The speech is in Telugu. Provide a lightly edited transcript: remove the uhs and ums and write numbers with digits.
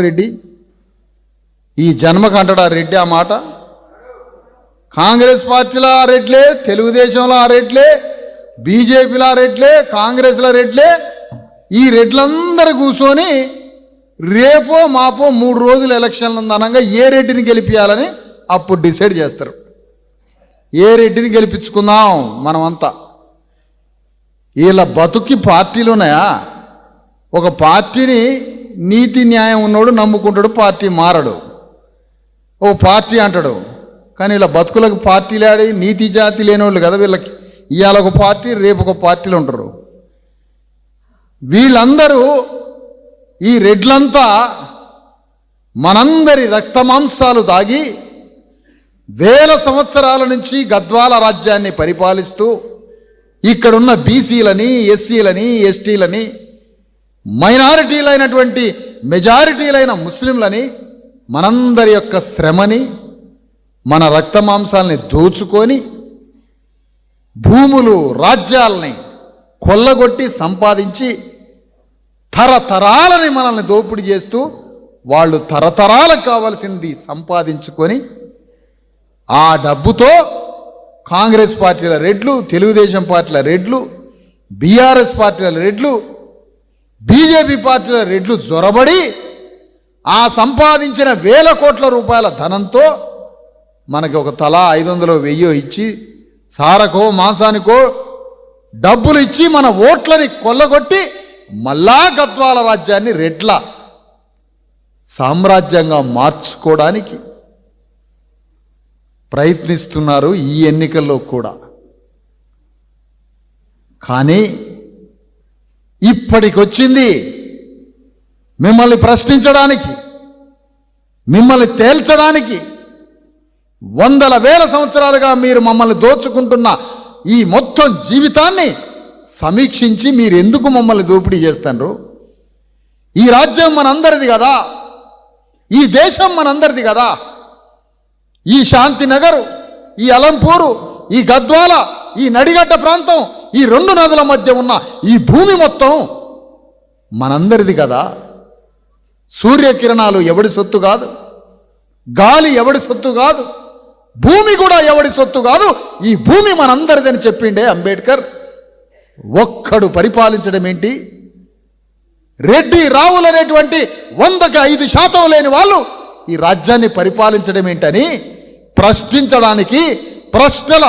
రెడ్డి ఈ జన్మకు అంటాడు ఆ రెడ్డి ఆ మాట. కాంగ్రెస్ పార్టీలో ఆ రెడ్లే, తెలుగుదేశంలో ఆ రెడ్లే, బీజేపీలో ఆ రెడ్లే, కాంగ్రెస్లో రెడ్లే. ఈ రెడ్లందరూ కూర్చొని రేపో మాపో 3 రోజులు ఎలక్షన్లు ఉందనగా ఏ రెడ్డిని గెలిపించాలని అప్పుడు డిసైడ్ చేస్తారు. ఏ రెడ్డిని గెలిపించుకుందాం మనమంతా. వీళ్ళ బతుకి పార్టీలు ఉన్నాయా? ఒక పార్టీని నీతి న్యాయం ఉన్నోడు నమ్ముకుంటాడు, పార్టీ మారడు. ఓ పార్టీ అంటాడు, కానీ ఇలా బతుకులకు పార్టీలు ఆడి నీతి జాతి లేనివాళ్ళు కదా వీళ్ళకి. ఇవాళ ఒక పార్టీ, రేపు ఒక పార్టీలు ఉంటారు. వీళ్ళందరూ ఈ రెడ్లంతా మనందరి రక్తమాంసాలు దాగి వేల సంవత్సరాల నుంచి గద్వాల రాజ్యాన్ని పరిపాలిస్తూ ఇక్కడున్న బీసీలని, ఎస్సీలని, ఎస్టీలని, మైనారిటీలైనటువంటి మెజారిటీలైన ముస్లింలని, మనందరి యొక్క శ్రమని, మన రక్తమాంసాలని దోచుకొని భూములు, రాజ్యాలని కొల్లగొట్టి సంపాదించి తరతరాలని మనల్ని దోపిడీ చేస్తూ వాళ్ళు తరతరాలకు కావాల్సింది సంపాదించుకొని ఆ డబ్బుతో కాంగ్రెస్ పార్టీల రెడ్లు, తెలుగుదేశం పార్టీల రెడ్లు, బీఆర్ఎస్ పార్టీల రెడ్లు, బీజేపీ పార్టీల రెడ్లు జొరబడి ఆ సంపాదించిన వేల కోట్ల రూపాయల ధనంతో మనకి ఒక తలా 500 1000 ఇచ్చి సారకో మాసానికో డబ్బులు ఇచ్చి మన ఓట్లని కొల్లగొట్టి మళ్ళా గద్వాల రాజ్యాన్ని రెడ్ల సామ్రాజ్యంగా మార్చుకోవడానికి ప్రయత్నిస్తున్నారు ఈ ఎన్నికల్లో కూడా. కానీ ఇప్పటికొచ్చింది మిమ్మల్ని ప్రశ్నించడానికి, మిమ్మల్ని తేల్చడానికి. 100,000 సంవత్సరాలుగా మీరు మమ్మల్ని దోచుకుంటున్న ఈ మొత్తం జీవితాన్ని సమీక్షించి మీరు ఎందుకు మమ్మల్ని దోపిడీ చేస్తారు? ఈ రాజ్యం మనందరిది కదా, ఈ దేశం మనందరిది కదా. ఈ శాంతినగరు, ఈ అలంపూరు, ఈ గద్వాల, ఈ నడిగడ్డ ప్రాంతం, ఈ 2 నదుల మధ్య ఉన్న ఈ భూమి మొత్తం మనందరిది కదా. సూర్యకిరణాలు ఎవడి సొత్తు కాదు, గాలి ఎవడి సొత్తు కాదు, భూమి కూడా ఎవడి సొత్తు కాదు. ఈ భూమి మనందరిదని చెప్పిండే అంబేద్కర్. ఒక్కడు పరిపాలించడం ఏంటి? రెడ్డి రావులు అనేటువంటి 100కి 5% లేని వాళ్ళు ఈ రాజ్యాన్ని పరిపాలించడం ఏంటని ప్రశ్నించడానికి ప్రశ్నల